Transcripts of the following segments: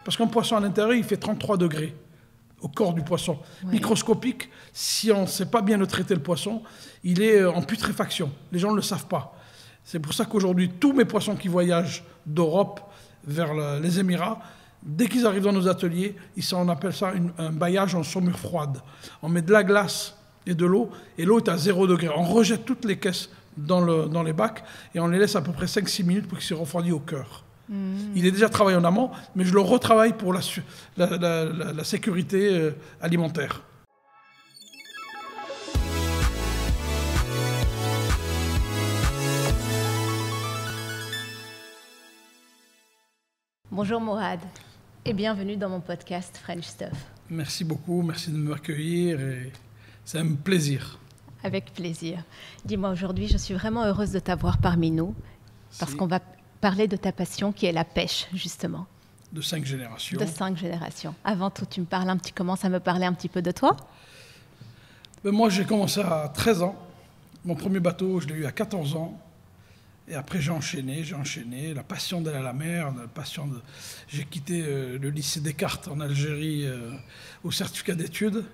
Parce qu'un poisson à l'intérieur, il fait 33 degrés au corps du poisson. Oui. Microscopique, si on ne sait pas bien le traiter, le poisson, il est en putréfaction. Les gens ne le savent pas. C'est pour ça qu'aujourd'hui, tous mes poissons qui voyagent d'Europe vers les Émirats, dès qu'ils arrivent dans nos ateliers, on appelle ça un bailliage en saumure froide. On met de la glace et de l'eau, et l'eau est à 0 degré. On rejette toutes les caisses dans les bacs, et on les laisse à peu près 5-6 minutes pour qu'ils se refroidissent au cœur. Il est déjà travaillé en amont, mais je le retravaille pour la sécurité alimentaire. Bonjour Mourad et bienvenue dans mon podcast French Stuff. Merci beaucoup, merci de m'accueillir et c'est un plaisir. Avec plaisir. Dis-moi, aujourd'hui, je suis vraiment heureuse de t'avoir parmi nous parce qu'on va parler de ta passion qui est la pêche, justement. De 5 générations. De 5 générations. Avant tout, tu commences à me parler un petit peu de toi? Moi, j'ai commencé à 13 ans. Mon premier bateau, je l'ai eu à 14 ans. Et après, j'ai enchaîné. La passion d'aller à la mer, J'ai quitté le lycée Descartes en Algérie au certificat d'études.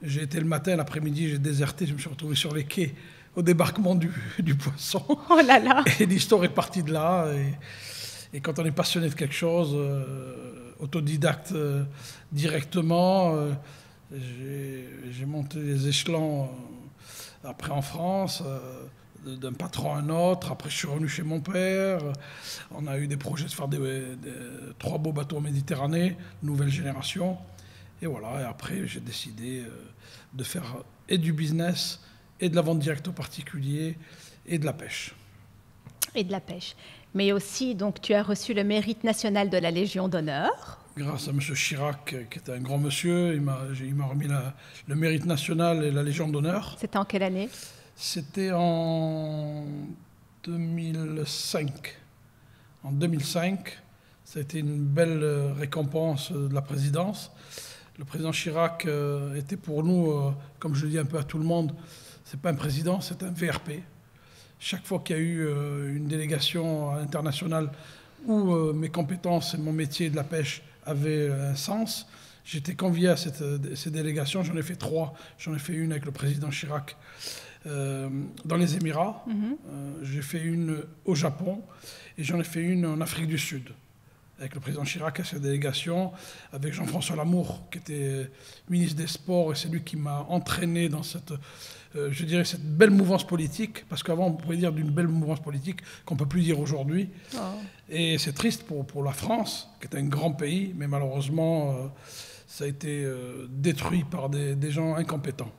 J'ai été le matin, l'après-midi, j'ai déserté. Je me suis retrouvé sur les quais au débarquement du poisson. Oh là là! Et l'histoire est partie de là. Et quand on est passionné de quelque chose, autodidacte directement, j'ai monté les échelons après en France, d'un patron à un autre. Après, je suis revenu chez mon père. On a eu des projets de faire 3 beaux bateaux en Méditerranée, nouvelle génération. Et voilà, et après, j'ai décidé de faire et du business, et de la vente directe aux particuliers, et de la pêche. Et de la pêche. Mais aussi, donc, tu as reçu le mérite national de la Légion d'honneur. Grâce à M. Chirac, qui était un grand monsieur, il m'a remis le mérite national et la Légion d'honneur. C'était en quelle année? C'était en 2005. En 2005, ça a été une belle récompense de la présidence. Le président Chirac était pour nous, comme je le dis un peu à tout le monde, c'est pas un président, c'est un VRP. Chaque fois qu'il y a eu une délégation internationale où mes compétences et mon métier de la pêche avaient un sens, j'étais convié à ces délégations. J'en ai fait 3. J'en ai fait une avec le président Chirac dans les Émirats. J'ai fait une au Japon et j'en ai fait une en Afrique du Sud avec le président Chirac et sa délégation, avec Jean-François Lamour, qui était ministre des Sports, et c'est lui qui m'a entraîné dans cette belle mouvance politique, parce qu'avant, on pouvait dire d'une belle mouvance politique qu'on ne peut plus dire aujourd'hui. Oh. Et c'est triste pour la France, qui est un grand pays, mais malheureusement, ça a été détruit par des gens incompétents.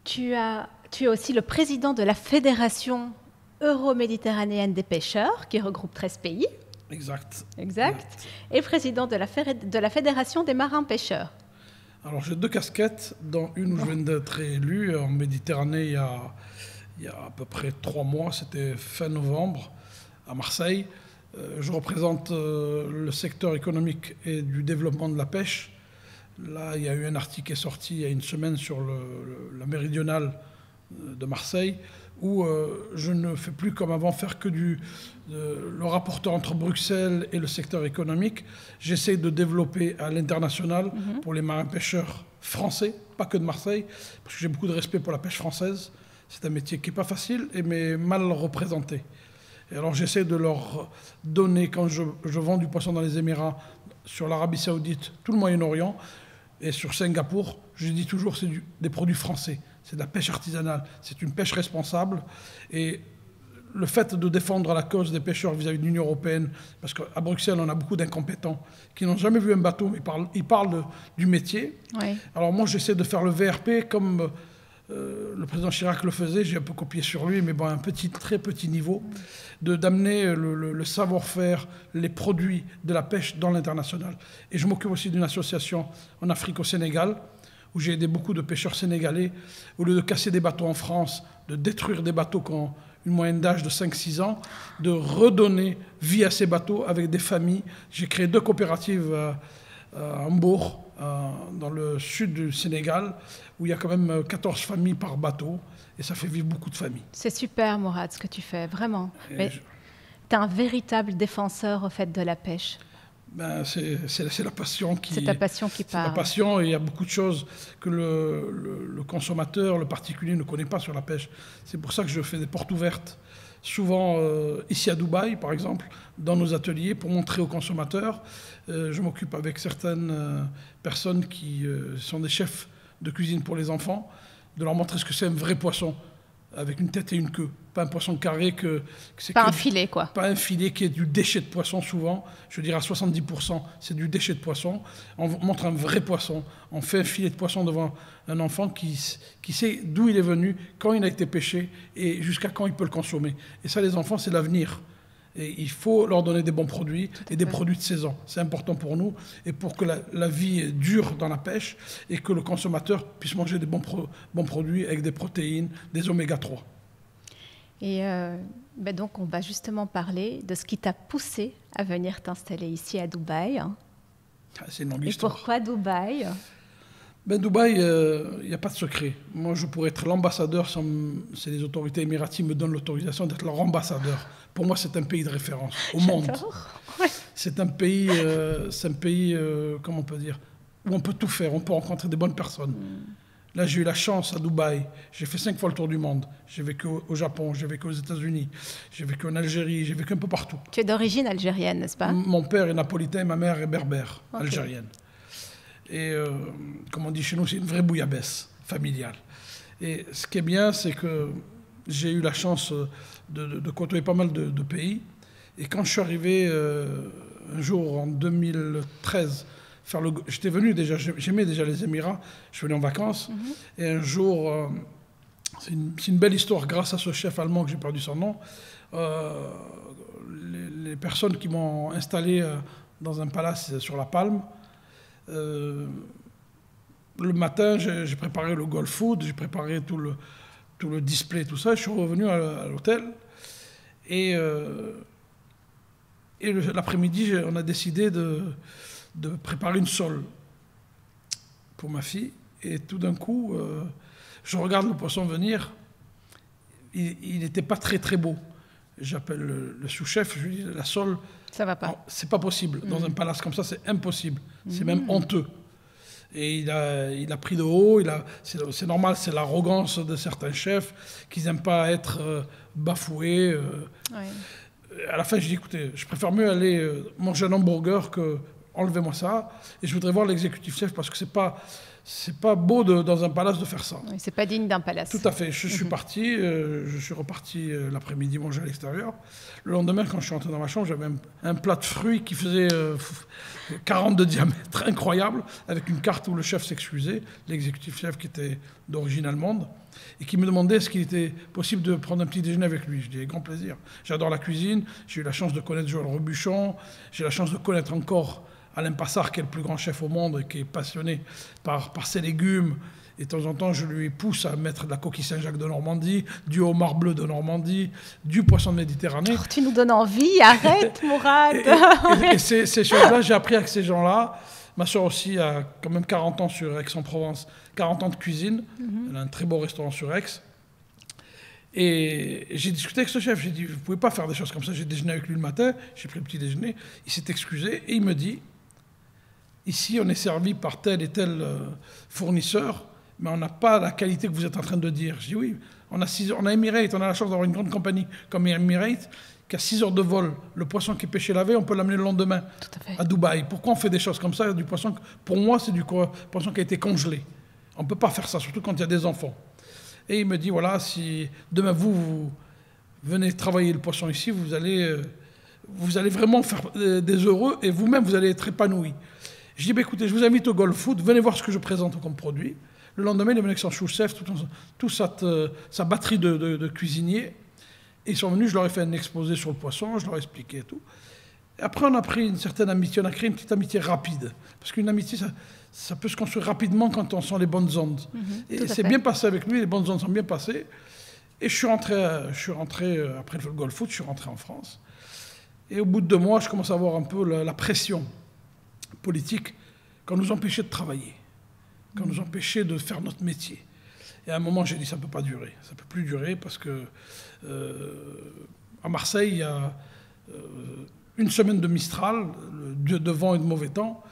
Tu es aussi le président de la Fédération euro-méditerranéenne des pêcheurs, qui regroupe 13 pays. Exact. Et président de la Fédération des marins pêcheurs. Alors j'ai 2 casquettes, dont une où je viens d'être élu en Méditerranée il y a à peu près 3 mois, c'était fin novembre, à Marseille. Je représente le secteur économique et du développement de la pêche. Là, il y a eu un article qui est sorti il y a une semaine sur la méridionale de Marseille, où je ne fais plus comme avant faire que le rapporteur entre Bruxelles et le secteur économique. J'essaie de développer à l'international pour les marins-pêcheurs français, pas que de Marseille, parce que j'ai beaucoup de respect pour la pêche française. C'est un métier qui n'est pas facile, mais mal représenté. Et alors j'essaie de leur donner, quand je vends du poisson dans les Émirats, sur l'Arabie Saoudite, tout le Moyen-Orient, et sur Singapour, je dis toujours que c'est des produits français. C'est de la pêche artisanale, c'est une pêche responsable. Et le fait de défendre la cause des pêcheurs vis-à-vis de l'Union européenne, parce qu'à Bruxelles, on a beaucoup d'incompétents qui n'ont jamais vu un bateau, mais ils parlent du métier. Oui. Alors moi, j'essaie de faire le VRP comme le président Chirac le faisait, j'ai un peu copié sur lui, mais bon, à un très petit niveau, d'amener le savoir-faire, les produits de la pêche dans l'international. Et je m'occupe aussi d'une association en Afrique, au Sénégal, où j'ai aidé beaucoup de pêcheurs sénégalais, au lieu de casser des bateaux en France, de détruire des bateaux qui ont une moyenne d'âge de 5-6 ans, de redonner vie à ces bateaux avec des familles. J'ai créé 2 coopératives à Mbour, dans le sud du Sénégal, où il y a quand même 14 familles par bateau, et ça fait vivre beaucoup de familles. C'est super, Mourad, ce que tu fais, vraiment. Tu es un véritable défenseur au fait de la pêche. Ben, c'est la passion qui... C'est ta passion qui parle. C'est la passion, et il y a beaucoup de choses que le consommateur, le particulier ne connaît pas sur la pêche. C'est pour ça que je fais des portes ouvertes, souvent ici à Dubaï, par exemple, dans nos ateliers, pour montrer aux consommateurs. Je m'occupe avec certaines personnes qui sont des chefs de cuisine pour les enfants, de leur montrer ce que c'est un vrai poisson, avec une tête et une queue. Pas un poisson carré que c'est pas un filet, quoi. Pas un filet qui est du déchet de poisson, souvent. Je dirais à 70%, c'est du déchet de poisson. On montre un vrai poisson. On fait un filet de poisson devant un enfant qui sait d'où il est venu, quand il a été pêché et jusqu'à quand il peut le consommer. Et ça, les enfants, c'est l'avenir. Et il faut leur donner des bons produits et des produits de saison. C'est important pour nous et pour que la vie dure dans la pêche et que le consommateur puisse manger des bons produits avec des protéines, des oméga 3. Et donc, on va justement parler de ce qui t'a poussé à venir t'installer ici à Dubaï. C'est une longue histoire. Et pourquoi Dubaï? Dubaï, il n'y a pas de secret. Moi, je pourrais être l'ambassadeur, si les autorités émiraties me donnent l'autorisation d'être leur ambassadeur. Pour moi, c'est un pays de référence au monde. Ouais. C'est un pays, comment on peut dire, où on peut tout faire, on peut rencontrer des bonnes personnes. Là, j'ai eu la chance à Dubaï. J'ai fait 5 fois le tour du monde. J'ai vécu au Japon, j'ai vécu aux États-Unis, j'ai vécu en Algérie, j'ai vécu un peu partout. Tu es d'origine algérienne, n'est-ce pas? Mon père est napolitain et ma mère est berbère, algérienne. Et comme on dit chez nous, c'est une vraie bouillabaisse familiale. Et ce qui est bien, c'est que j'ai eu la chance de côtoyer pas mal de pays. Et quand je suis arrivé un jour en 2013, j'étais venu déjà, j'aimais déjà les Émirats, je venais en vacances. Et un jour, c'est une belle histoire grâce à ce chef allemand que j'ai perdu son nom. Les personnes qui m'ont installé dans un palace sur la Palme, le matin, j'ai préparé le Gulf Food, j'ai préparé tout le display, tout ça. Je suis revenu à l'hôtel et l'après-midi, on a décidé de préparer une sole pour ma fille. Et tout d'un coup, je regarde le poisson venir. Il n'était pas très très beau. J'appelle le sous-chef, je lui dis la sole. Ça va pas. C'est pas possible. Dans un palace comme ça, c'est impossible. C'est même honteux. Et il a pris de haut. C'est normal, c'est l'arrogance de certains chefs qui n'aiment pas être bafoués. À la fin, je dis écoutez, je préfère mieux aller manger un hamburger que enlevez-moi ça. Et je voudrais voir l'exécutif chef parce que c'est pas beau dans un palace de faire ça. Oui, c'est pas digne d'un palace. Tout à fait. Je suis parti, je suis reparti l'après-midi manger à l'extérieur. Le lendemain, quand je suis rentré dans ma chambre, j'avais un plat de fruits qui faisait 40 de diamètre, incroyable, avec une carte où le chef s'excusait, l'exécutif chef qui était d'origine allemande, et qui me demandait est-ce qu'il était possible de prendre un petit déjeuner avec lui. Je dis avec grand plaisir. J'adore la cuisine, j'ai eu la chance de connaître Joël Robuchon, j'ai la chance de connaître encore Alain Passard, qui est le plus grand chef au monde et qui est passionné par ses légumes. Et de temps en temps, je lui pousse à mettre de la coquille Saint-Jacques de Normandie, du homard bleu de Normandie, du poisson de Méditerranée. Oh, tu nous donnes envie, arrête, Mourad. Et ces choses-là, j'ai appris avec ces gens-là. Ma soeur aussi a quand même 40 ans sur Aix-en-Provence, 40 ans de cuisine. Elle a un très beau restaurant sur Aix. Et j'ai discuté avec ce chef. J'ai dit, vous ne pouvez pas faire des choses comme ça. J'ai déjeuné avec lui le matin, j'ai pris le petit déjeuner. Il s'est excusé et il me dit, ici, on est servi par tel et tel fournisseur, mais on n'a pas la qualité que vous êtes en train de dire. Je dis oui, on a Emirates, on a la chance d'avoir une grande compagnie comme Emirates, qui a 6 heures de vol. Le poisson qui est pêché la veille, on peut l'amener le lendemain à Dubaï. Pourquoi on fait des choses comme ça? Du poisson, pour moi, c'est du poisson qui a été congelé. On ne peut pas faire ça, surtout quand il y a des enfants. Et il me dit, voilà, si demain vous venez travailler le poisson ici, vous allez vraiment faire des heureux et vous-même, vous allez être épanoui. Je dis, écoutez, je vous invite au Gulf Food, venez voir ce que je présente comme produit. Le lendemain, il est venu avec son sous-chef, toute sa batterie de cuisiniers. Et ils sont venus, je leur ai fait un exposé sur le poisson, je leur ai expliqué tout. Et après, on a pris une certaine amitié, on a créé une petite amitié rapide. Parce qu'une amitié, ça peut se construire rapidement quand on sent les bonnes ondes. Et c'est bien passé avec lui, les bonnes ondes sont bien passées. Et je suis rentré après le Gulf Food, je suis rentré en France. Et au bout de 2 mois, je commence à avoir un peu la pression politique qu'on nous empêchait de travailler, qu'on nous empêchait de faire notre métier. Et à un moment, j'ai dit, ça ne peut pas durer. Ça ne peut plus durer parce que à Marseille, il y a une semaine de Mistral, de vent et de mauvais temps,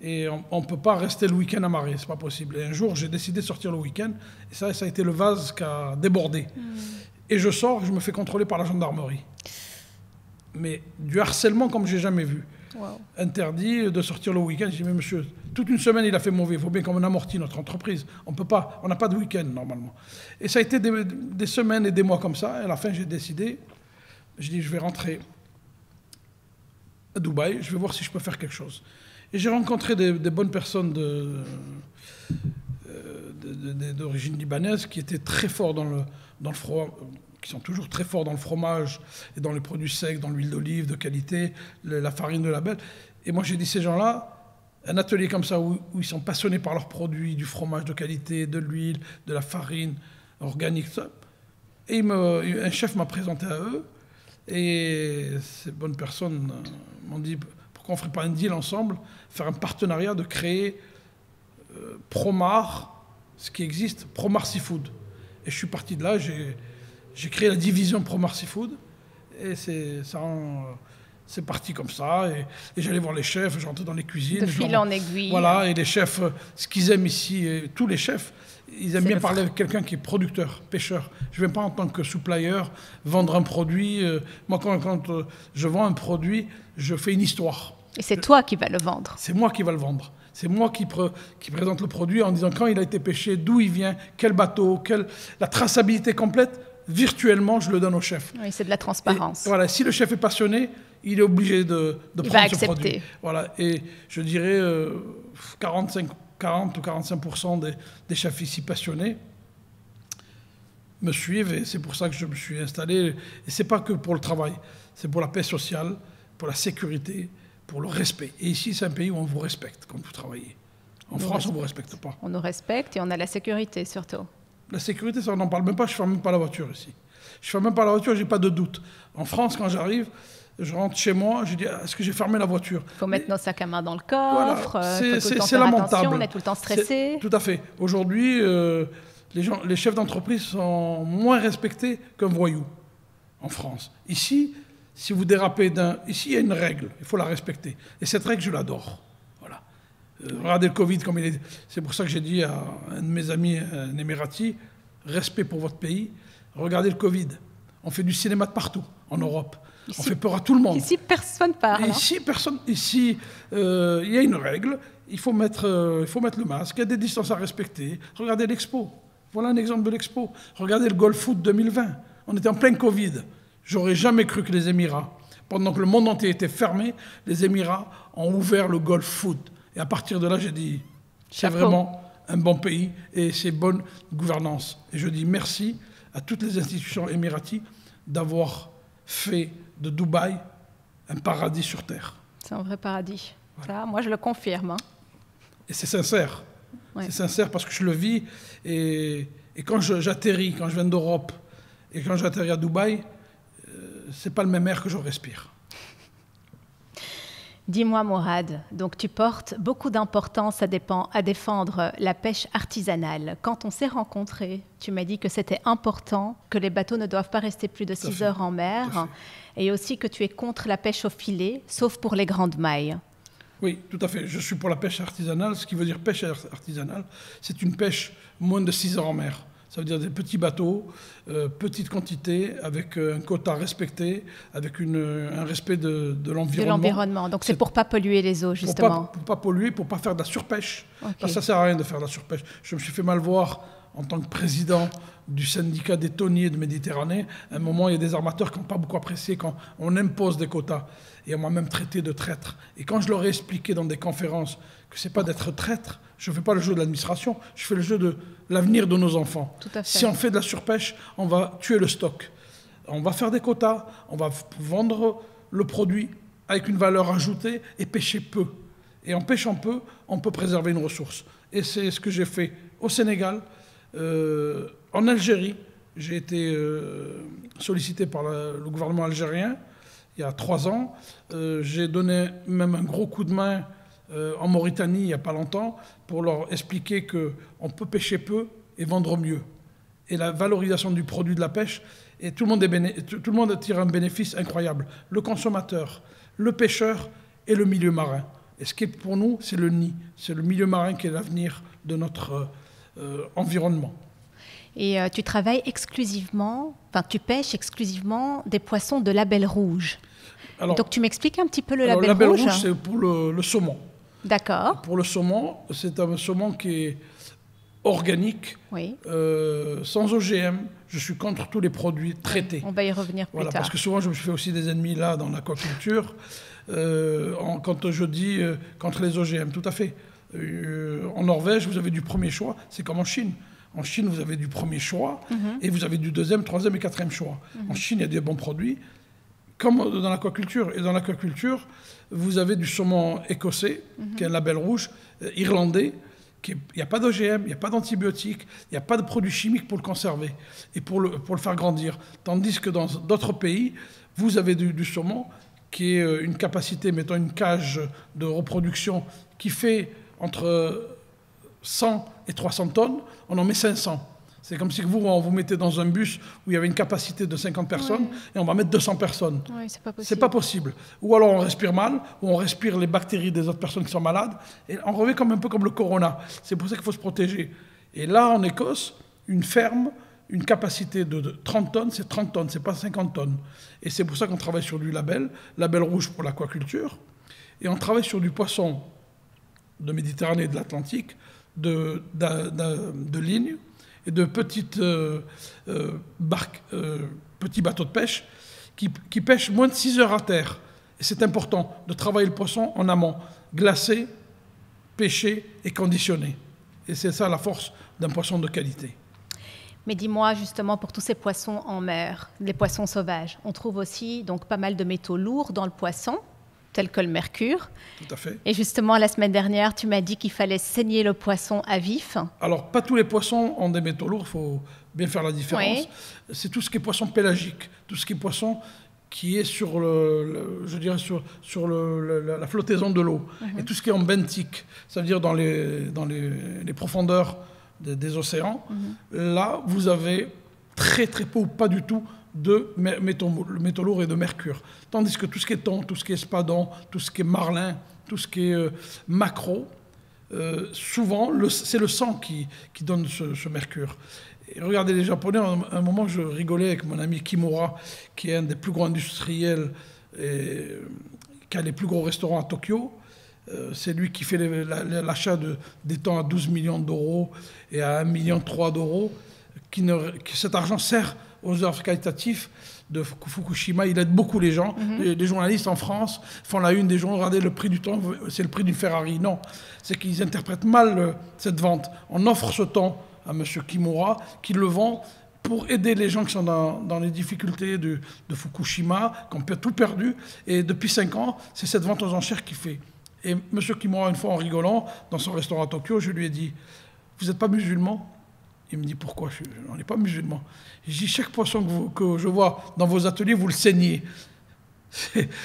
et on ne peut pas rester le week-end amarré, c'est pas possible. Et un jour, j'ai décidé de sortir le week-end, et ça a été le vase qui a débordé. Et je sors, et je me fais contrôler par la gendarmerie. Mais du harcèlement comme j'ai jamais vu. Wow. Interdit de sortir le week-end. Je dis, mais monsieur, toute une semaine, il a fait mauvais. Il faut bien qu'on amortit notre entreprise. On n'a pas de week-end, normalement. Et ça a été des semaines et des mois comme ça. Et à la fin, j'ai décidé, je dis, je vais rentrer à Dubaï, je vais voir si je peux faire quelque chose. Et j'ai rencontré des bonnes personnes d'origine libanaise qui étaient très forts dans le fromage, qui sont toujours très forts dans le fromage et dans les produits secs, dans l'huile d'olive de qualité, la farine de label. Et moi, j'ai dit, ces gens-là, un atelier comme ça où ils sont passionnés par leurs produits, du fromage de qualité, de l'huile, de la farine organique, ça. Et un chef m'a présenté à eux. Et ces bonnes personnes m'ont dit, pourquoi on ne ferait pas un deal ensemble, faire un partenariat de créer Promar, ce qui existe, Promar Seafood. Et je suis parti de là, j'ai créé la division Promar Seafood, et c'est parti comme ça, et j'allais voir les chefs, je rentrais dans les cuisines. De fil en aiguille. Voilà, et les chefs, ce qu'ils aiment ici, tous les chefs, ils aiment bien parler avec quelqu'un qui est producteur, pêcheur. Je ne viens pas en tant que supplier vendre un produit. Moi, quand je vends un produit, je fais une histoire. Et c'est toi qui vas le vendre. C'est moi qui va le vendre. C'est moi qui présente le produit en disant quand il a été pêché, d'où il vient, quel bateau, la traçabilité complète. Virtuellement, je le donne au chef. Oui, c'est de la transparence. Et voilà, si le chef est passionné, il est obligé de prendre ce produit. Voilà, et je dirais 40 ou 45% des chefs ici passionnés me suivent, et c'est pour ça que je me suis installé. Et c'est pas que pour le travail, c'est pour la paix sociale, pour la sécurité, pour le respect. Et ici, c'est un pays où on vous respecte quand vous travaillez. En France, on ne vous respecte pas. On nous respecte et on a la sécurité surtout. La sécurité, ça, on n'en parle même pas. Je ne ferme même pas la voiture ici. Je ne ferme même pas la voiture, je n'ai pas de doute. En France, quand j'arrive, je rentre chez moi, je dis, est-ce que j'ai fermé la voiture? Il faut mettre nos sacs à main dans le coffre, voilà, c'est lamentable. On est tout le temps stressé. Tout à fait. Aujourd'hui, les chefs d'entreprise sont moins respectés qu'un voyou en France. Ici, si vous dérapez ici, il y a une règle, il faut la respecter. Et cette règle, je l'adore. Voilà. Regardez le Covid comme il est. C'est pour ça que j'ai dit à un de mes amis, un Émirati, respect pour votre pays. Regardez le Covid. On fait du cinéma de partout en Europe. Ici, on fait peur à tout le monde. Ici, personne ne parle. Ici, il y a une règle. Il faut mettre le masque. Il y a des distances à respecter. Regardez l'Expo. Voilà un exemple de l'Expo. Regardez le Golf Foot 2020. On était en plein Covid. J'aurais jamais cru que les Émirats, pendant que le monde entier était fermé, les Émirats ont ouvert le Golf Foot. Et à partir de là, j'ai dit, c'est vraiment un bon pays et c'est bonne gouvernance. Et je dis merci à toutes les institutions émiraties d'avoir fait de Dubaï un paradis sur terre. C'est un vrai paradis. Voilà. Ça, moi, je le confirme. Hein. Et c'est sincère. Ouais. C'est sincère parce que je le vis. Et quand j'atterris, quand je viens d'Europe, et quand j'atterris à Dubaï, c'est pas le même air que je respire. Dis-moi, Mourad, donc tu portes beaucoup d'importance à défendre la pêche artisanale. Quand on s'est rencontrés, tu m'as dit que c'était important, que les bateaux ne doivent pas rester plus de 6 heures en mer, et aussi que tu es contre la pêche au filet, sauf pour les grandes mailles. Oui, tout à fait. Je suis pour la pêche artisanale. Ce qui veut dire pêche artisanale, c'est une pêche moins de 6 heures en mer. Ça veut dire des petits bateaux, petites quantités, avec un quota respecté, avec un respect de l'environnement. De l'environnement. Donc c'est pour ne pas polluer les eaux, justement. Pour ne pas polluer, pour ne pas faire de la surpêche. Okay. Ça ne sert à rien de faire de la surpêche. Je me suis fait mal voir en tant que président du syndicat des thoniers de Méditerranée. À un moment, il y a des armateurs qui n'ont pas beaucoup apprécié quand on impose des quotas. Et on m'a même traité de traître. Et quand je leur ai expliqué dans des conférences que ce n'est pas d'être traître, je ne fais pas le jeu de l'administration, je fais le jeu de l'avenir de nos enfants. Si on fait de la surpêche, on va tuer le stock. On va faire des quotas, on va vendre le produit avec une valeur ajoutée et pêcher peu. Et en pêchant peu, on peut préserver une ressource. Et c'est ce que j'ai fait au Sénégal. En Algérie, j'ai été sollicité par le gouvernement algérien il y a 3 ans. J'ai donné même un gros coup de main en Mauritanie il n'y a pas longtemps pour leur expliquer qu'on peut pêcher peu et vendre mieux. Et la valorisation du produit de la pêche Et tout le monde tire un bénéfice incroyable. Le consommateur, le pêcheur et le milieu marin. Et ce qui est pour nous, c'est le nid. C'est le milieu marin qui est l'avenir de notre environnement. Et tu travailles exclusivement, tu pêches exclusivement des poissons de label rouge. Alors, donc tu m'expliques un petit peu le label rouge. Le label rouge, c'est pour le saumon. D'accord. Pour le saumon, c'est un saumon qui est organique, oui. Sans OGM. Je suis contre tous les produits traités. On va y revenir plus tard. Parce que souvent, je me fais aussi des ennemis là dans l'aquaculture. Quand je dis contre les OGM, tout à fait. En Norvège, vous avez du premier choix. C'est comme en Chine. En Chine, vous avez du premier choix et vous avez du deuxième, troisième et quatrième choix. En Chine, il y a des bons produits, comme dans l'aquaculture. Et dans l'aquaculture, vous avez du saumon écossais, qui est un label rouge, irlandais. Il n'y a pas d'OGM, il n'y a pas d'antibiotiques, il n'y a pas de produits chimiques pour le conserver et pour le faire grandir. Tandis que dans d'autres pays, vous avez du saumon qui est une capacité, mettons une cage de reproduction qui fait entre 100 et 300 tonnes, on en met 500. C'est comme si on vous mettez dans un bus où il y avait une capacité de 50 personnes et on va mettre 200 personnes. Oui, c'est pas possible. C'est pas possible. Ou alors on respire mal, ou on respire les bactéries des autres personnes qui sont malades, et on revient un peu comme le corona. C'est pour ça qu'il faut se protéger. Et là, en Écosse, une ferme, une capacité de 30 tonnes, c'est 30 tonnes, c'est pas 50 tonnes. Et c'est pour ça qu'on travaille sur du label rouge pour l'aquaculture, et on travaille sur du poisson de Méditerranée et de l'Atlantique, de ligne, et de petites barques, petits bateaux de pêche qui pêchent moins de 6 heures à terre. Et c'est important de travailler le poisson en amont, glacer, pêcher et conditionner. Et c'est ça la force d'un poisson de qualité. Mais dis-moi justement, pour tous ces poissons en mer, les poissons sauvages, on trouve aussi donc pas mal de métaux lourds dans le poisson, tels que le mercure. Tout à fait. Et justement, la semaine dernière, tu m'as dit qu'il fallait saigner le poisson à vif. Alors, pas tous les poissons ont des métaux lourds, il faut bien faire la différence. Oui. C'est tout ce qui est poisson pélagique, tout ce qui est poisson qui est sur, la flottaison de l'eau. Et tout ce qui est en benthique, c'est-à-dire dans les profondeurs des océans, là, vous avez très très peu ou pas du tout de métaux lourds et de mercure. Tandis que tout ce qui est thon, tout ce qui est espadon, tout ce qui est marlin, tout ce qui est maquereau, souvent, c'est le sang qui donne ce mercure. Et regardez les Japonais, à un moment, je rigolais avec mon ami Kimura, qui est un des plus grands industriels, et qui a les plus gros restaurants à Tokyo. C'est lui qui fait l'achat des thons à 12 millions d'euros et à 1,3 million d'euros. Cet argent sert aux œuvres qualitatives de Fukushima. Il aide beaucoup les gens. Les journalistes en France font la une des journaux. Regardez, le prix du thon, c'est le prix d'une Ferrari. Non, c'est qu'ils interprètent mal cette vente. On offre ce thon à M. Kimura, qui le vend pour aider les gens qui sont dans les difficultés de Fukushima, qui ont tout perdu. Et depuis 5 ans, c'est cette vente aux enchères qui fait. Et M. Kimura, une fois en rigolant, dans son restaurant à Tokyo, je lui ai dit « Vous n'êtes pas musulman ?» Il me dit « Pourquoi ? On n'est pas musulman. » Je dis « Chaque poisson que je vois dans vos ateliers, vous le saignez. »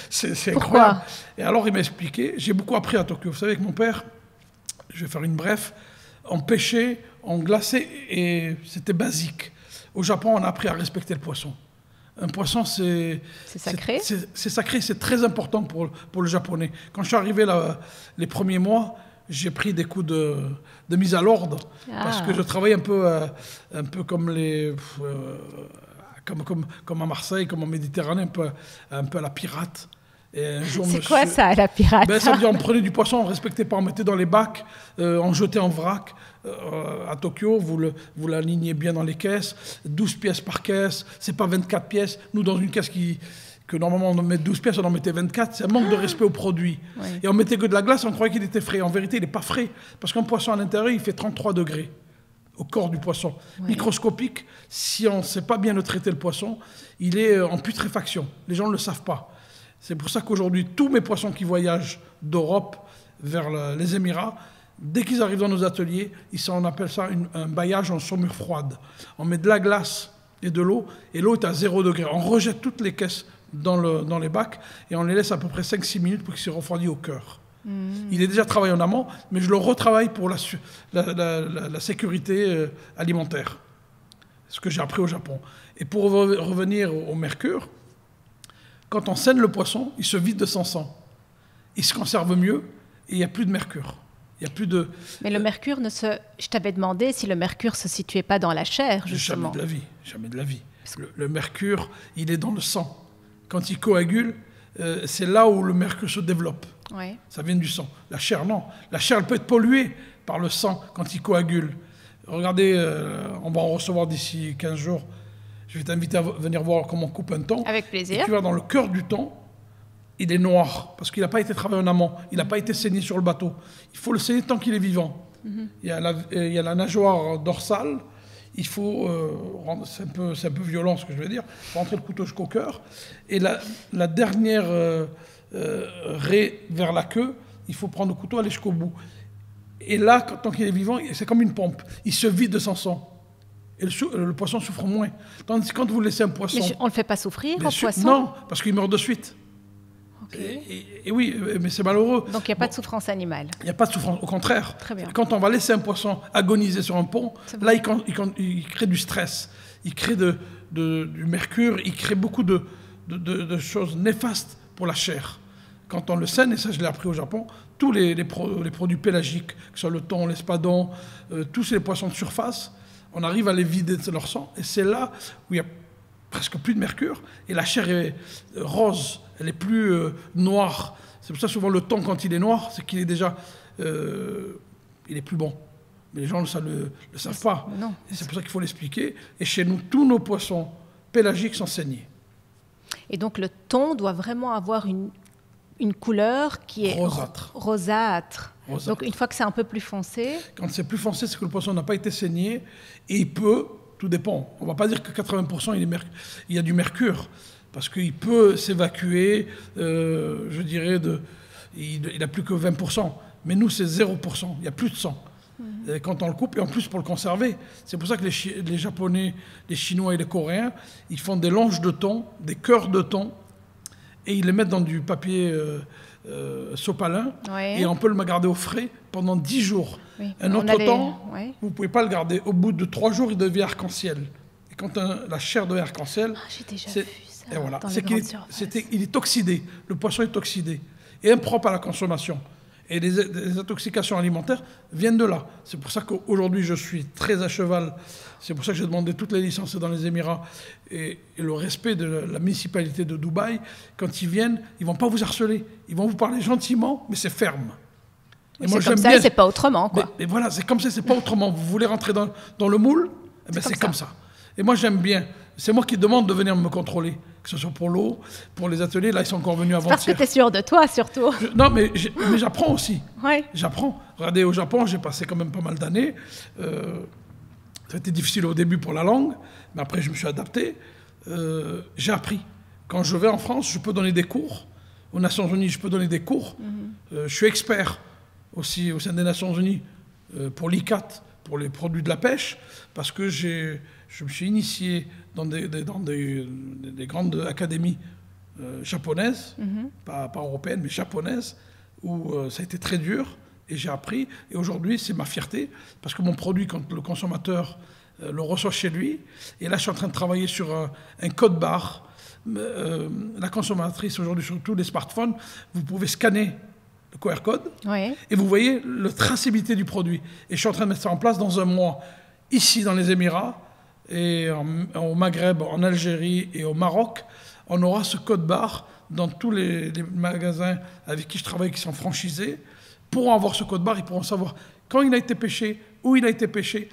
C'est incroyable. Et alors, il m'a expliqué. J'ai beaucoup appris à Tokyo. Vous savez, avec mon père, je vais faire une bref, on pêchait, on glaçait, et c'était basique. Au Japon, on a appris à respecter le poisson. Un poisson, c'est sacré. C'est sacré, c'est très important pour le Japonais. Quand je suis arrivé les premiers mois, j'ai pris des coups de mise à l'ordre, parce que je travaillais un peu comme comme à Marseille, comme en Méditerranée, un peu à la pirate. C'est quoi ça, la pirate? Ça veut dire on prenait du poisson, on ne respectait pas, on mettait dans les bacs, on jetait en vrac. À Tokyo, vous l'alignez bien dans les caisses, 12 pièces par caisse, c'est pas 24 pièces. Nous, dans une caisse que normalement on met 12 pièces, on en mettait 24, c'est un manque de respect au produit. Oui. Et on mettait que de la glace, on croyait qu'il était frais. En vérité, il n'est pas frais, parce qu'un poisson à l'intérieur, il fait 33 degrés au corps du poisson. Oui. Microscopique, si on ne sait pas bien le traiter, le poisson, il est en putréfaction. Les gens ne le savent pas. C'est pour ça qu'aujourd'hui, tous mes poissons qui voyagent d'Europe vers les Émirats, dès qu'ils arrivent dans nos ateliers, on appelle ça un bailliage en saumure froide. On met de la glace et de l'eau, et l'eau est à 0 degré. On rejette toutes les caisses dans les bacs, et on les laisse à peu près 5-6 minutes pour qu'ils se refroidissent au cœur. Il est déjà travaillé en amont, mais je le retravaille pour la sécurité alimentaire. ce que j'ai appris au Japon. Et pour revenir au mercure, quand on saigne le poisson, il se vide de son sang. Il se conserve mieux et il n'y a plus de mercure. Il y a plus de... Mais le mercure ne se... Je t'avais demandé si le mercure ne se situait pas dans la chair, justement. Jamais de la vie, jamais de la vie. Le mercure, il est dans le sang. Quand il coagule, c'est là où le mercure se développe. Ouais. Ça vient du sang. La chair, non. La chair, elle peut être polluée par le sang quand il coagule. Regardez, on va en recevoir d'ici 15 jours. Je vais t'inviter à venir voir comment on coupe un thon. Avec plaisir. Et tu vois, dans le cœur du thon, il est noir, parce qu'il n'a pas été travaillé en amont. Il n'a pas été saigné sur le bateau. Il faut le saigner tant qu'il est vivant. Il y a la nageoire dorsale. Il faut, c'est un peu violent ce que je vais dire, il faut rentrer le couteau jusqu'au cœur. Et la dernière raie vers la queue, il faut prendre le couteau, aller jusqu'au bout. Et là, tant qu'il est vivant, c'est comme une pompe. Il se vide de son sang. Et le poisson souffre moins. Tandis que quand vous laissez un poisson... Mais on ne le fait pas souffrir, un poisson? Non, parce qu'il meurt de suite. Okay. Et oui, mais c'est malheureux. Donc il n'y a pas de souffrance animale. Il n'y a pas de souffrance, au contraire. Très bien. Quand on va laisser un poisson agoniser sur un pont, là il crée du stress, il crée du mercure, il crée beaucoup de choses néfastes pour la chair. Quand on le saigne, et ça je l'ai appris au Japon, tous les produits pélagiques, que ce soit le thon, l'espadon, tous les poissons de surface, on arrive à les vider de leur sang. Et c'est là où il y a presque plus de mercure, et la chair est rose, elle est plus noire. C'est pour ça souvent le thon, quand il est noir, c'est qu'il est déjà... il est plus bon. Mais les gens ne le savent pas. Non. Et c'est pour ça qu'il faut l'expliquer. Et chez nous, tous nos poissons pélagiques sont saignés. Et donc le thon doit vraiment avoir une couleur qui est rosâtre. Donc une fois que c'est un peu plus foncé... Quand c'est plus foncé, c'est que le poisson n'a pas été saigné, et il peut... Tout dépend. On ne va pas dire que 80% il y a du mercure, parce qu'il peut s'évacuer, je dirais, il n'a plus que 20%. Mais nous, c'est 0%. Il n'y a plus de sang. Et quand on le coupe, et en plus pour le conserver. C'est pour ça que les Japonais, les Chinois et les Coréens, ils font des longes de thon, des cœurs de thon, et ils les mettent dans du papier sopalin, et on peut le garder au frais pendant 10 jours. Oui. Un autre thon, vous ne pouvez pas le garder. Au bout de 3 jours, il devient arc-en-ciel. Et quand la chair devient arc-en-ciel... j'ai déjà vu ça, et voilà, dans il est oxydé. Le poisson est oxydé et impropre à la consommation. Et les intoxications alimentaires viennent de là. C'est pour ça qu'aujourd'hui, je suis très à cheval. C'est pour ça que j'ai demandé toutes les licences dans les Émirats et le respect de la municipalité de Dubaï. Quand ils viennent, ils ne vont pas vous harceler. Ils vont vous parler gentiment, mais c'est ferme. Et moi, c'est comme ça, c'est pas autrement, quoi. Mais voilà, c'est comme ça, c'est pas autrement. Vous voulez rentrer dans le moule, eh ben c'est comme ça. Et moi, j'aime bien. C'est moi qui demande de venir me contrôler, que ce soit pour l'eau, pour les ateliers. Là, ils sont encore venus avant-hier. Parce que tu es sûr de toi, surtout. Non, mais j'apprends aussi. Ouais. J'apprends. Regardez, au Japon, j'ai passé quand même pas mal d'années. Ça a été difficile au début pour la langue, mais après, je me suis adapté. J'ai appris. Quand je vais en France, je peux donner des cours. Aux Nations Unies, je peux donner des cours. Je suis expert aussi au sein des Nations Unies pour l'ICAT, pour les produits de la pêche, parce que je me suis initié dans des grandes académies japonaises, pas européennes, mais japonaises, où ça a été très dur, et j'ai appris. Et aujourd'hui, c'est ma fierté, parce que mon produit, quand le consommateur le reçoit chez lui, et là, je suis en train de travailler sur un code barre. La consommatrice, aujourd'hui, sur tous les smartphones, vous pouvez scanner le QR code, et vous voyez la traçabilité du produit. Et je suis en train de mettre ça en place dans un mois, ici dans les Émirats, et au Maghreb, en Algérie et au Maroc. On aura ce code barre dans tous les magasins avec qui je travaille, qui sont franchisés, pourront avoir ce code barre, ils pourront savoir quand il a été pêché, où il a été pêché,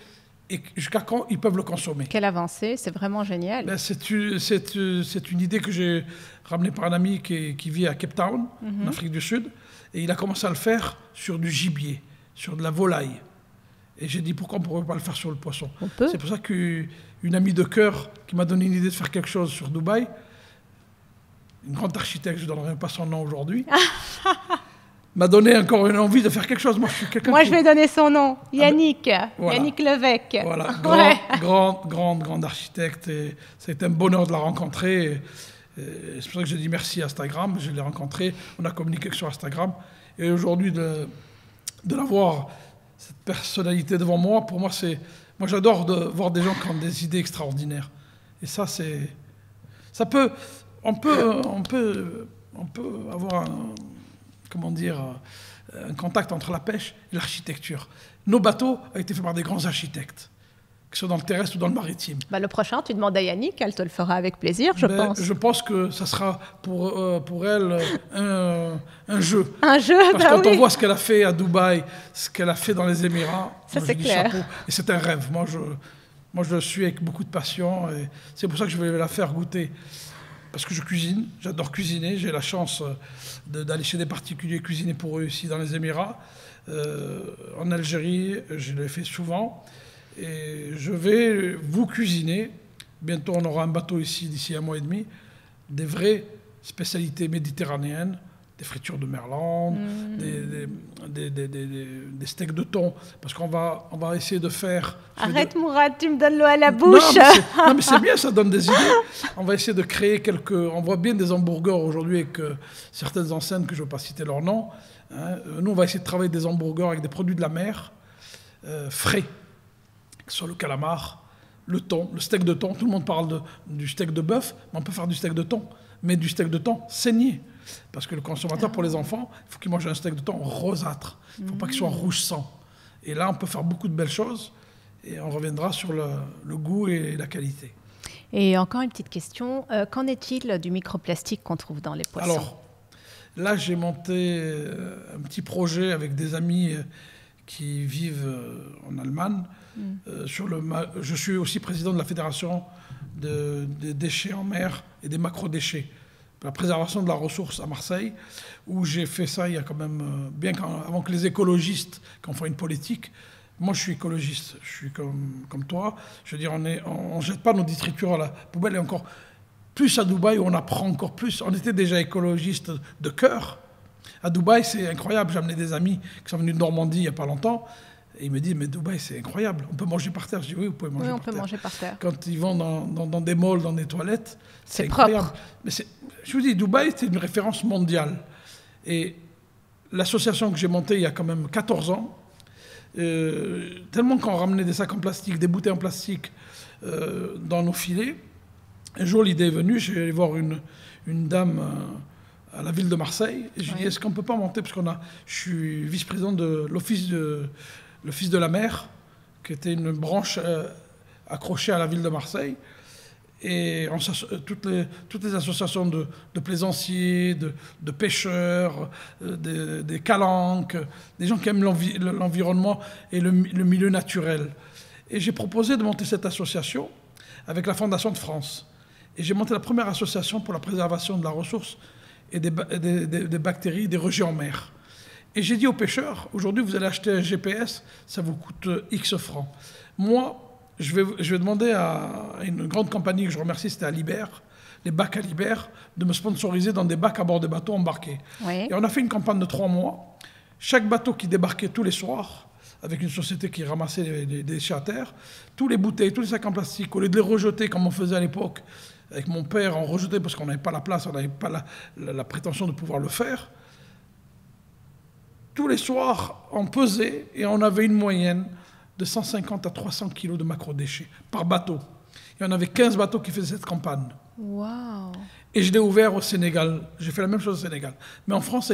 et jusqu'à quand ils peuvent le consommer. Quelle avancée, c'est vraiment génial. Ben, c'est une idée que j'ai ramenée par un ami qui vit à Cape Town, en Afrique du Sud, et il a commencé à le faire sur du gibier, sur de la volaille. Et j'ai dit, pourquoi on ne pourrait pas le faire sur le poisson? C'est pour ça qu'une amie de cœur qui m'a donné une idée de faire quelque chose sur Dubaï, une grande architecte, je ne donnerai pas son nom aujourd'hui, m'a donné encore une envie de faire quelque chose. Moi, je vais donner son nom, Yannick, voilà. Yannick Levesque. Voilà, grande architecte. Et ça a été un bonheur de la rencontrer. Et c'est pour ça que j'ai dit merci à Instagram. Je l'ai rencontré, on a communiqué sur Instagram. Et aujourd'hui, de l'avoir, cette personnalité devant moi, pour moi, c'est Moi, j'adore voir des gens qui ont des idées extraordinaires. Et ça, on peut avoir un contact entre la pêche et l'architecture. Nos bateaux ont été faits par des grands architectes, que ce soit dans le terrestre ou dans le maritime. Le prochain, tu demandes à Yannick, elle te le fera avec plaisir, je pense. Je pense que ça sera pour elle un jeu. Un jeu, Parce que quand on voit ce qu'elle a fait à Dubaï, ce qu'elle a fait dans les Émirats, ça c'est clair. Chapeau. Et c'est un rêve. Moi, je le suis avec beaucoup de passion. Et c'est pour ça que je vais la faire goûter. Parce que je cuisine, j'adore cuisiner. J'ai la chance d'aller chez des particuliers cuisiner pour eux ici dans les Émirats. En Algérie, je l'ai fait souvent. Et je vais vous cuisiner. Bientôt, on aura un bateau ici, d'ici 1 mois et demi, des vraies spécialités méditerranéennes, des fritures de merlan, des steaks de thon, parce qu'on va essayer de faire... Arrête Mourad, tu me donnes l'eau à la bouche. Non, mais c'est bien, ça donne des idées. On va essayer de créer On voit bien des hamburgers aujourd'hui avec certaines enseignes, que je ne veux pas citer leur nom. Hein. Nous, on va essayer de travailler des hamburgers avec des produits de la mer, frais, sur le calamar, le thon, le steak de thon. Tout le monde parle du steak de bœuf, mais on peut faire du steak de thon, mais du steak de thon saigné. Parce que le consommateur, pour les enfants, il faut qu'il mange un steak de thon rosâtre. Il ne faut pas qu'il soit rouge sang. Et là, on peut faire beaucoup de belles choses et on reviendra sur le goût et la qualité. Et encore une petite question, qu'en est-il du microplastique qu'on trouve dans les poissons? Alors, là, j'ai monté un petit projet avec des amis qui vivent en Allemagne. Je suis aussi président de la Fédération des déchets en mer et des macrodéchets, la préservation de la ressource à Marseille, où j'ai fait ça il y a quand même, avant que les écologistes qu'on fasse une politique. Moi, je suis écologiste, je suis comme toi. Je veux dire, on jette pas nos détritus à la poubelle, et encore plus à Dubaï, où on apprend encore plus. On était déjà écologiste de cœur. À Dubaï, c'est incroyable. J'ai amené des amis qui sont venus de Normandie il n'y a pas longtemps. Et ils me disent, mais Dubaï, c'est incroyable. On peut manger par terre. Je dis, oui, vous pouvez manger par terre. Oui, on peut manger par terre. Quand ils vont dans des malls, dans des toilettes, c'est incroyable. Mais je vous dis, Dubaï, c'est une référence mondiale. Et l'association que j'ai montée il y a quand même 14 ans, tellement qu'on ramenait des sacs en plastique, des bouteilles en plastique dans nos filets, un jour, l'idée est venue, je suis allé voir une dame à la ville de Marseille, et je lui ai dit, est-ce qu'on ne peut pas monter, parce je suis vice-président de l'Office de la mer, qui était une branche accrochée à la ville de Marseille, et toutes les associations de plaisanciers, de pêcheurs, des calanques, des gens qui aiment l'environnement et le milieu naturel. Et j'ai proposé de monter cette association avec la Fondation de France. Et j'ai monté la première association pour la préservation de la ressource et des bactéries, des rejets en mer. Et j'ai dit aux pêcheurs, aujourd'hui vous allez acheter un GPS, ça vous coûte X francs. Moi, je vais demander à une grande compagnie que je remercie, c'était Alibert, les bacs Alibert, de me sponsoriser dans des bacs à bord des bateaux embarqués. Oui. Et on a fait une campagne de 3 mois. Chaque bateau qui débarquait tous les soirs, avec une société qui ramassait les déchets à terre, tous les bouteilles, tous les sacs en plastique, au lieu de les rejeter comme on faisait à l'époque, avec mon père, on rejetait parce qu'on n'avait pas la place, on n'avait pas la prétention de pouvoir le faire. Tous les soirs, on pesait et on avait une moyenne de 150 à 300 kilos de macrodéchets par bateau. Et on avait 15 bateaux qui faisaient cette campagne. Wow. Et je l'ai ouvert au Sénégal. J'ai fait la même chose au Sénégal. Mais en France,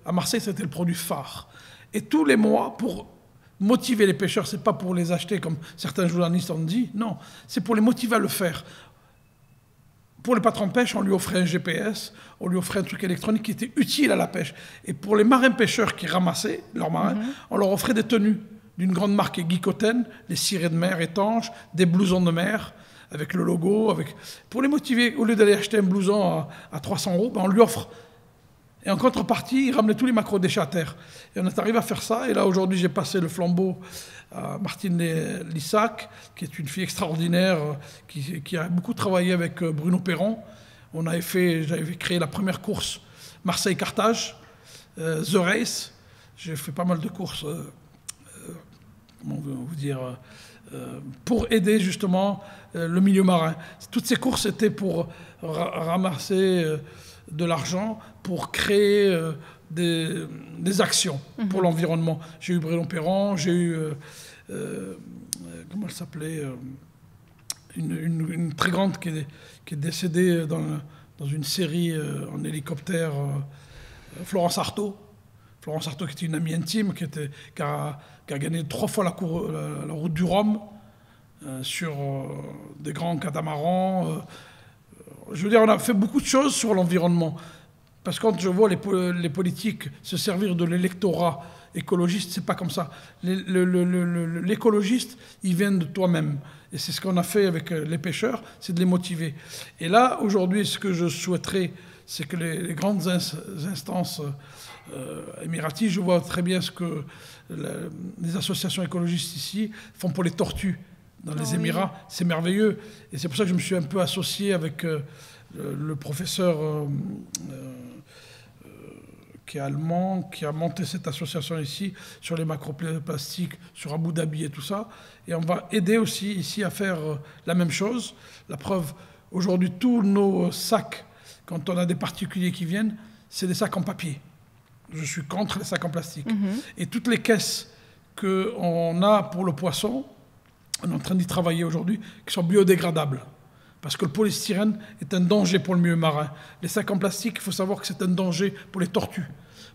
à Marseille, c'était le produit phare. Et tous les mois, pour motiver les pêcheurs, c'est pas pour les acheter comme certains journalistes ont dit, non, c'est pour les motiver à le faire. Pour les patrons de pêche, on lui offrait un GPS, on lui offrait un truc électronique qui était utile à la pêche. Et pour les marins-pêcheurs qui ramassaient leurs marins, on leur offrait des tenues d'une grande marque Guicoten, des cirés de mer étanches, des blousons de mer avec le logo. Pour les motiver, au lieu d'aller acheter un blouson à 300 €, on lui offre. Et en contrepartie, il ramenait tous les macrodéchets à terre. Et on est arrivé à faire ça. Et là, aujourd'hui, j'ai passé le flambeau à Martine Lissac, qui est une fille extraordinaire, qui a beaucoup travaillé avec Bruno Perron. J'avais créé la première course Marseille-Carthage, The Race. J'ai fait pas mal de courses, comment vous dire, pour aider justement le milieu marin. Toutes ces courses étaient pour ramasser de l'argent, pour créer des actions pour l'environnement. J'ai eu Bruno Perron, j'ai eu comment elle s'appelait, une très grande qui est décédée dans une série en hélicoptère, Florence Artaud. Florence Artaud, qui était une amie intime, qui a gagné 3 fois la route du Rhum sur des grands catamarans. Je veux dire, on a fait beaucoup de choses sur l'environnement. Parce que quand je vois les politiques se servir de l'électorat écologiste, c'est pas comme ça. L'écologiste, il vient de toi-même. Et c'est ce qu'on a fait avec les pêcheurs, c'est de les motiver. Et là, aujourd'hui, ce que je souhaiterais, c'est que les grandes instances émiraties, je vois très bien ce que les associations écologistes ici font pour les tortues dans les Émirats. C'est merveilleux. Et c'est pour ça que je me suis un peu associé avec le professeur qui est allemand, qui a monté cette association ici sur les macroplastiques, sur Abu Dhabi et tout ça. Et on va aider aussi ici à faire la même chose. La preuve, aujourd'hui, tous nos sacs, quand on a des particuliers qui viennent, c'est des sacs en papier. Je suis contre les sacs en plastique. Et toutes les caisses qu'on a pour le poisson, on est en train d'y travailler aujourd'hui, qui sont biodégradables. Parce que le polystyrène est un danger pour le milieu marin. Les sacs en plastique, il faut savoir que c'est un danger pour les tortues.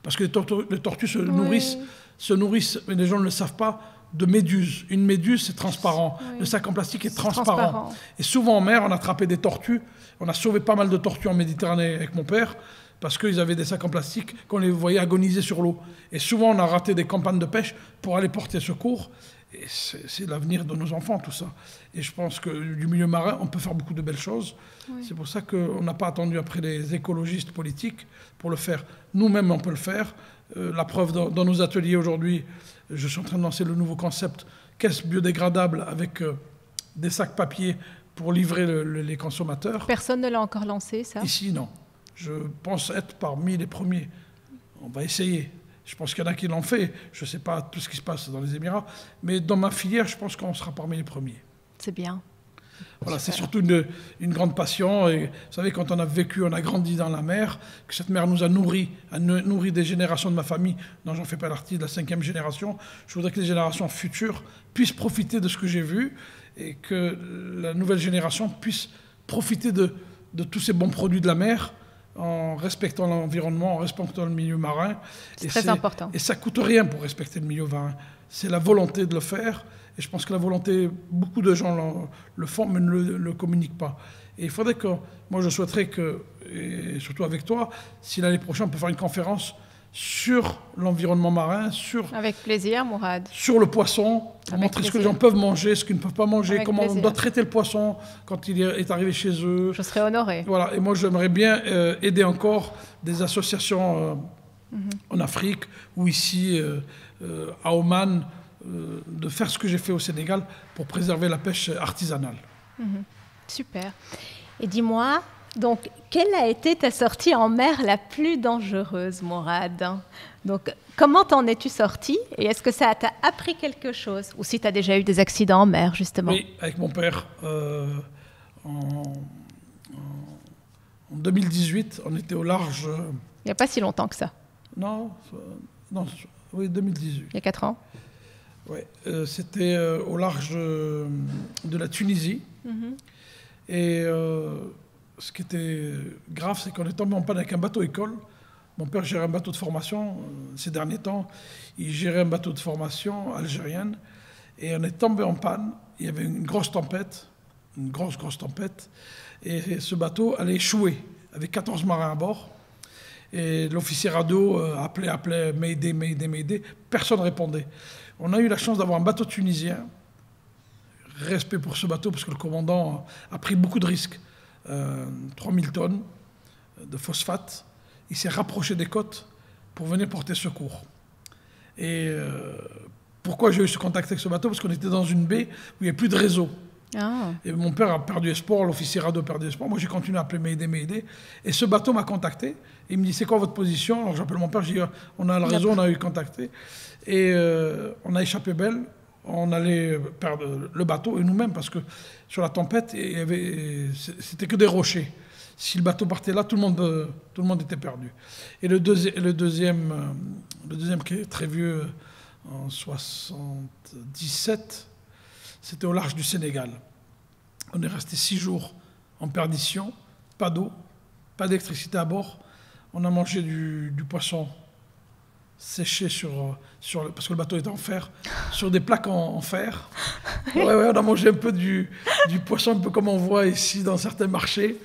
Parce que les tortues se nourrissent, mais les gens ne le savent pas, de méduses. Une méduse, c'est transparent. Le sac en plastique est transparent. Et souvent en mer, on a attrapé des tortues. On a sauvé pas mal de tortues en Méditerranée avec mon père, parce qu'ils avaient des sacs en plastique, qu'on les voyait agoniser sur l'eau. Et souvent, on a raté des campagnes de pêche pour aller porter secours. Et c'est l'avenir de nos enfants, tout ça. Et je pense que du milieu marin, on peut faire beaucoup de belles choses. C'est pour ça qu'on n'a pas attendu après les écologistes politiques pour le faire. Nous-mêmes, on peut le faire. La preuve, dans nos ateliers aujourd'hui, je suis en train de lancer le nouveau concept caisse biodégradable avec des sacs papier pour livrer les consommateurs. Personne ne l'a encore lancé, ça? Ici, non. Je pense être parmi les premiers. On va essayer. Je pense qu'il y en a qui l'ont fait. Je ne sais pas tout ce qui se passe dans les Émirats. Mais dans ma filière, je pense qu'on sera parmi les premiers. C'est bien. Voilà, c'est surtout une grande passion. Et vous savez, quand on a vécu, on a grandi dans la mer, que cette mer nous a nourri des générations de ma famille, dont j'en fais pas partie, de la 5e génération. Je voudrais que les générations futures puissent profiter de ce que j'ai vu et que la nouvelle génération puisse profiter de tous ces bons produits de la mer, en respectant l'environnement, en respectant le milieu marin. C'est très important. Et ça ne coûte rien pour respecter le milieu marin. C'est la volonté de le faire. Et je pense que la volonté, beaucoup de gens le font, mais ne le communiquent pas. Et il faudrait que, moi je souhaiterais que, et surtout avec toi, si l'année prochaine on peut faire une conférence sur l'environnement marin, avec plaisir, Mourad. Sur le poisson, pour montrer ce que les gens peuvent manger, ce qu'ils ne peuvent pas manger, avec comment plaisir. on doit traiter le poisson quand il est arrivé chez eux. Je serais honorée. Voilà, et moi j'aimerais bien aider encore des associations en Afrique ou ici à Oman, de faire ce que j'ai fait au Sénégal pour préserver la pêche artisanale. Super. Et dis-moi, donc, quelle a été ta sortie en mer la plus dangereuse, Mourad? Donc, comment t'en es-tu sorti? Et est-ce que ça t'a appris quelque chose? Ou si tu as déjà eu des accidents en mer, justement? Oui, avec mon père. En 2018, on était au large... Il n'y a pas si longtemps que ça. Non, oui, 2018. Il y a 4 ans? Oui, c'était au large de la Tunisie. Et ce qui était grave, c'est qu'on est tombé en panne avec un bateau-école. Mon père gérait un bateau de formation. Ces derniers temps, il gérait un bateau de formation algérienne. Et on est tombé en panne. Il y avait une grosse tempête, une grosse tempête. Et ce bateau allait échouer, avec 14 marins à bord. Et l'officier radio appelait Mayday, Mayday, Mayday. Personne ne répondait. On a eu la chance d'avoir un bateau tunisien. Respect pour ce bateau, parce que le commandant a pris beaucoup de risques. 3000 tonnes de phosphate. Il s'est rapproché des côtes pour venir porter secours. Et pourquoi j'ai eu ce contact avec ce bateau? Parce qu'on était dans une baie où il n'y avait plus de réseau. Et mon père a perdu espoir, l'officier radio a perdu espoir. Moi, j'ai continué à appeler Mayday, Mayday. Et ce bateau m'a contacté. Et il me dit, c'est quoi votre position? Alors j'appelle mon père, je dis, on a le réseau, on a eu contacté. Et on a échappé belle. On allait perdre le bateau et nous-mêmes, parce que sur la tempête, c'était que des rochers. Si le bateau partait là, tout le monde était perdu. Et le deuxième qui est très vieux, en 77. C'était au large du Sénégal. On est resté 6 jours en perdition, pas d'eau, pas d'électricité à bord. On a mangé du poisson séché parce que le bateau était en fer, sur des plaques en fer. Ouais, on a mangé un peu du poisson, un peu comme on voit ici dans certains marchés.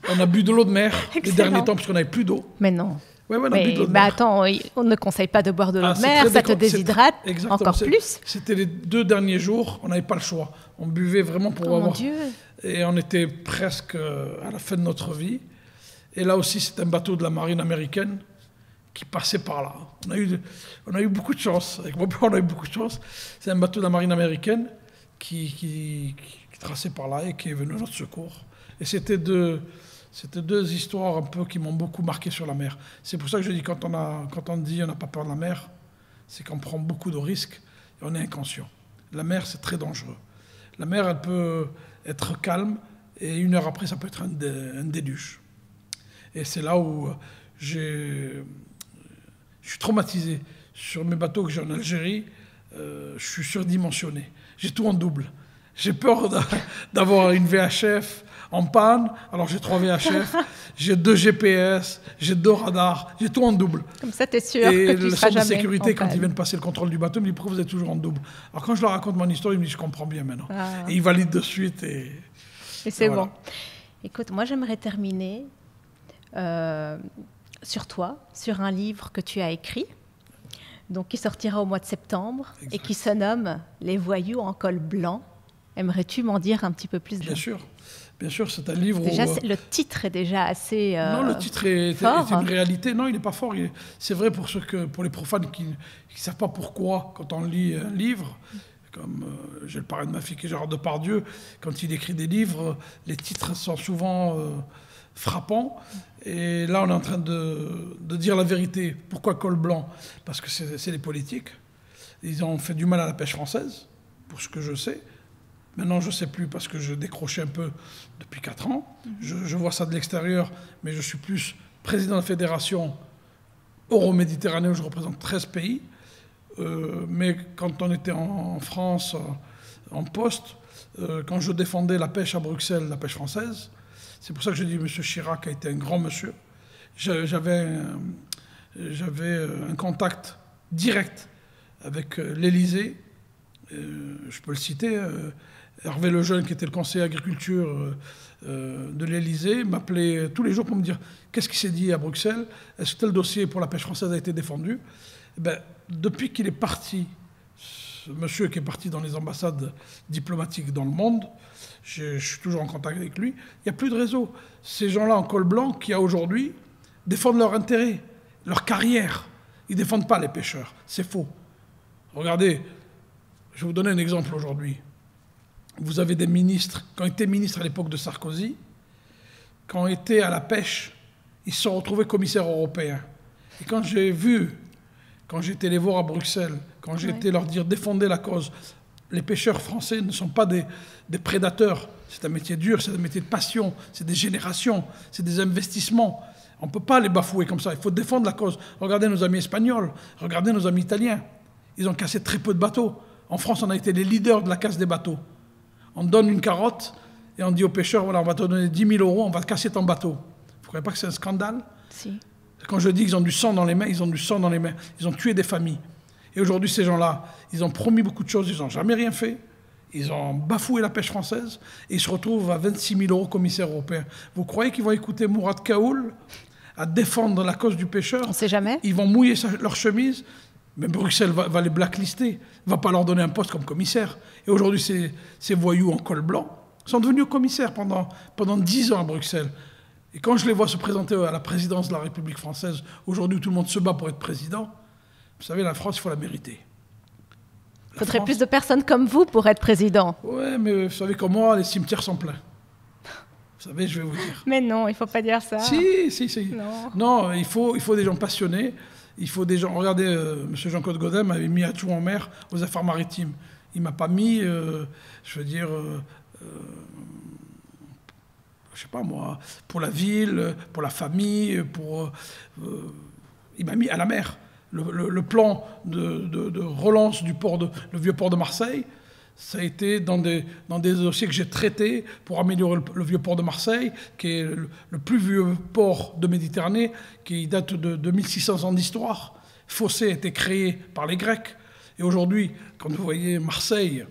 On a bu de l'eau de mer les derniers temps parce qu'on n'avait plus d'eau. Mais non. Ouais, on a bu de l'eau de mer. Attends, on ne conseille pas de boire de l'eau de mer, ça te déshydrate encore plus. C'était les 2 derniers jours, on n'avait pas le choix. On buvait vraiment pour avoir... Mon Dieu. Et on était presque à la fin de notre vie. Et là aussi, c'est un bateau de la marine américaine qui passait par là. On a eu beaucoup de chance. Avec mon père, on a eu beaucoup de chance. C'est un bateau de la marine américaine qui traçait par là et qui est venu à notre secours. Et c'était 2 histoires un peu qui m'ont beaucoup marqué sur la mer. C'est pour ça que je dis, quand on dit on n'a pas peur de la mer, c'est qu'on prend beaucoup de risques et on est inconscient. La mer, c'est très dangereux. La mer, elle peut être calme et 1 heure après, ça peut être un déluge. Et c'est là où je suis traumatisé. Sur mes bateaux que j'ai en Algérie, je suis surdimensionné. J'ai tout en double. J'ai peur d'avoir une VHF en panne, alors j'ai 3 VHF, j'ai 2 GPS, j'ai 2 radars, j'ai tout en double. Comme ça, tu es sûr que tu seras jamais en panne. Et le centre de sécurité, quand ils viennent passer le contrôle du bateau, ils me disent « Pourquoi vous êtes toujours en double ?» Alors quand je leur raconte mon histoire, ils me disent « Je comprends bien maintenant. Et ils valident de suite. Et c'est voilà. Bon. Écoute, moi j'aimerais terminer sur toi, sur un livre que tu as écrit, donc qui sortira au mois de septembre, et qui se nomme « Les voyous en col blanc ». Aimerais-tu m'en dire un petit peu plus? Bien sûr, c'est un livre déjà, le titre est déjà assez non, le titre est une réalité. Non, il n'est pas fort. C'est vrai pour les profanes qui ne savent pas pourquoi, quand on lit un livre, comme j'ai le parrain de ma fille qui est Gérard Depardieu, quand il écrit des livres, les titres sont souvent frappants. Et là, on est en train de dire la vérité. Pourquoi col blanc? Parce que c'est les politiques. Ils ont fait du mal à la pêche française, pour ce que je sais. Maintenant, je ne sais plus parce que je décrochais un peu depuis 4 ans. Je vois ça de l'extérieur, mais je suis plus président de la fédération Euro-Méditerranée où je représente 13 pays. Mais quand on était en France, en poste, quand je défendais la pêche à Bruxelles, la pêche française, c'est pour ça que je dis M. Chirac a été un grand monsieur. J'avais un contact direct avec l'Élysée. Je peux le citer. Hervé Lejeune, qui était le conseiller agriculture de l'Élysée, m'appelait tous les jours pour me dire qu'est-ce qui s'est dit à Bruxelles, est-ce que tel dossier pour la pêche française a été défendu? Depuis qu'il est parti, ce monsieur qui est parti dans les ambassades diplomatiques dans le monde, je suis toujours en contact avec lui, il n'y a plus de réseau. Ces gens-là en col blanc qui, aujourd'hui, défendent leur intérêt, leur carrière. Ils ne défendent pas les pêcheurs, c'est faux. Regardez, je vais vous donner un exemple aujourd'hui. Vous avez des ministres, quand ils étaient ministres à l'époque de Sarkozy, quand ils étaient à la pêche, ils se sont retrouvés commissaires européens. Et quand j'ai été les voir à Bruxelles, quand j'ai été leur dire défendez la cause, les pêcheurs français ne sont pas des prédateurs. C'est un métier dur, c'est un métier de passion, c'est des générations, c'est des investissements. On ne peut pas les bafouer comme ça, il faut défendre la cause. Regardez nos amis espagnols, regardez nos amis italiens. Ils ont cassé très peu de bateaux. En France, on a été les leaders de la casse des bateaux. On donne une carotte et on dit aux pêcheurs, voilà, on va te donner 10 000 €, on va te casser ton bateau. Vous ne croyez pas que c'est un scandale? Si. Quand je dis qu'ils ont du sang dans les mains, ils ont du sang dans les mains. Ils ont tué des familles. Et aujourd'hui, ces gens-là, ils ont promis beaucoup de choses, ils n'ont jamais rien fait. Ils ont bafoué la pêche française et ils se retrouvent à 26 000 € commissaire européen. Vous croyez qu'ils vont écouter Mourad Kaoul à défendre la cause du pêcheur? On ne sait jamais. Ils vont mouiller leur chemise. Mais Bruxelles va les blacklister, ne va pas leur donner un poste comme commissaire. Et aujourd'hui, ces voyous en col blanc sont devenus commissaires pendant 10 ans à Bruxelles. Et quand je les vois se présenter à la présidence de la République française, aujourd'hui où tout le monde se bat pour être président, vous savez, la France, il faut la mériter. Il faudrait plus de personnes comme vous pour être président. Oui, mais vous savez comme moi, les cimetières sont pleins. Vous savez, je vais vous dire. Mais non, il ne faut pas dire ça. Si. Non, il faut des gens passionnés. Il faut des gens... Regardez, M. Jean-Claude Gaudin m'avait mis adjoint en mer aux affaires maritimes. Il ne m'a pas mis, je sais pas moi, pour la ville, pour la famille, il m'a mis à la mer. le plan de relance du le vieux port de Marseille, ça a été dans des dossiers que j'ai traités pour améliorer le vieux port de Marseille, qui est le plus vieux port de Méditerranée, qui date de 1600 ans d'histoire. Fossé a été créé par les Grecs. Et aujourd'hui, quand vous voyez Marseille,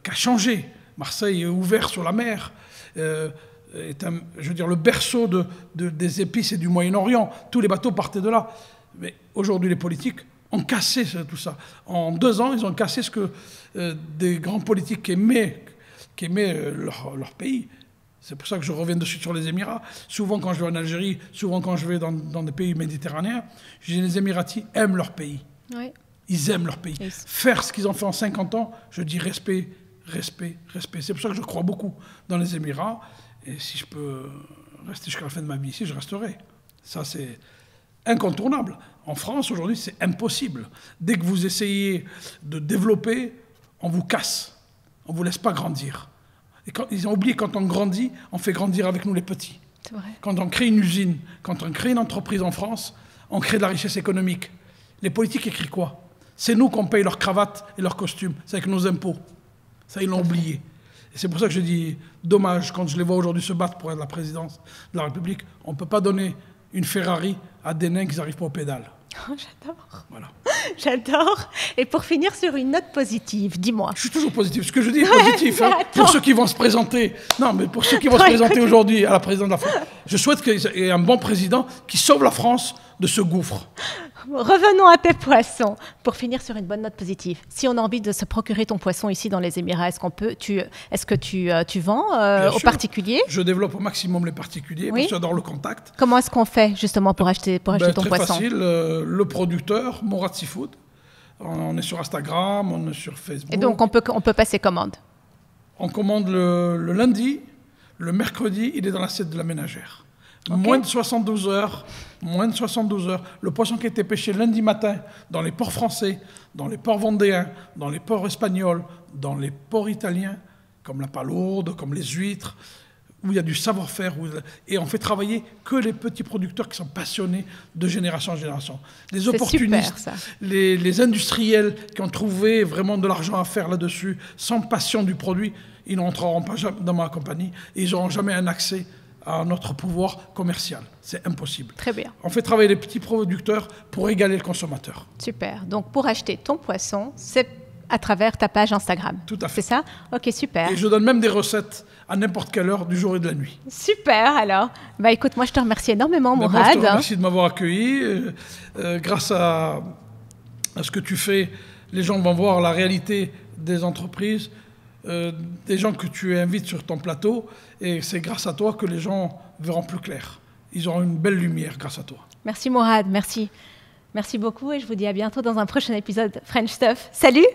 qui a changé, Marseille est ouvert sur la mer, est le berceau des épices et du Moyen-Orient. Tous les bateaux partaient de là. Mais aujourd'hui, les politiques ont cassé tout ça. En 2 ans, ils ont cassé ce que des grands politiques qui aimaient leur pays. C'est pour ça que je reviens dessus sur les Émirats. Souvent, quand je vais en Algérie, souvent quand je vais dans des pays méditerranéens, je dis les Émiratis aiment leur pays. Oui. Ils aiment leur pays. Oui. Faire ce qu'ils ont fait en 50 ans, je dis respect, respect, respect. C'est pour ça que je crois beaucoup dans les Émirats. Et si je peux rester jusqu'à la fin de ma vie ici, je resterai. Ça, c'est incontournable. En France, aujourd'hui, c'est impossible. Dès que vous essayez de développer, on vous casse. On ne vous laisse pas grandir. Et ils ont oublié, quand on grandit, on fait grandir avec nous les petits. C'est vrai. Quand on crée une usine, quand on crée une entreprise en France, on crée de la richesse économique. Les politiques écrivent quoi? C'est nous qu'on paye leurs cravates et leurs costumes. C'est avec nos impôts. Ça, ils l'ont oublié. Et c'est pour ça que je dis, dommage, quand je les vois aujourd'hui se battre pour être la présidence de la République, on ne peut pas donner une Ferrari à des nains qui n'arrivent pas aux pédales. Oh, j'adore. Voilà. J'adore. Et pour finir sur une note positive, dis-moi. Je suis toujours positif. Ce que je dis est positif. Hein, pour ceux qui vont se présenter. Non, mais pour ceux qui vont se présenter aujourd'hui à la présidence de la France, je souhaite qu'il y ait un bon président qui sauve la France de ce gouffre. Revenons à tes poissons. Pour finir sur une bonne note positive, si on a envie de se procurer ton poisson ici dans les Émirats, est-ce que tu vends aux particuliers? Je développe au maximum les particuliers, parce que j'adore le contact. Comment est-ce qu'on fait justement pour acheter ton poisson? Très facile, le producteur, Mourad Seafood. On est sur Instagram, on est sur Facebook. Et donc on peut passer commande? On commande le lundi, le mercredi, il est dans l'assiette de la ménagère. Okay. Moins de 72 heures, le poisson qui a été pêché lundi matin dans les ports français, dans les ports vendéens, dans les ports espagnols, dans les ports italiens, comme la palourde, comme les huîtres, où il y a du savoir-faire, et on fait travailler que les petits producteurs qui sont passionnés de génération en génération. Les opportunistes, super, les industriels qui ont trouvé vraiment de l'argent à faire là-dessus, sans passion du produit, ils n'entreront pas dans ma compagnie et ils n'auront jamais un accès à notre pouvoir commercial. C'est impossible. Très bien. On fait travailler les petits producteurs pour égaler le consommateur. Super. Donc, pour acheter ton poisson, c'est à travers ta page Instagram. Tout à fait. C'est ça? Ok, super. Et je donne même des recettes à n'importe quelle heure du jour et de la nuit. Super, alors. Bah, écoute, moi, je te remercie énormément, Mourad. Moi, je te remercie de m'avoir accueilli. Grâce à ce que tu fais, les gens vont voir la réalité des entreprises, des gens que tu invites sur ton plateau, et c'est grâce à toi que les gens verront plus clair. Ils auront une belle lumière grâce à toi. Merci Mourad, merci. Merci beaucoup et je vous dis à bientôt dans un prochain épisode French Stuff. Salut!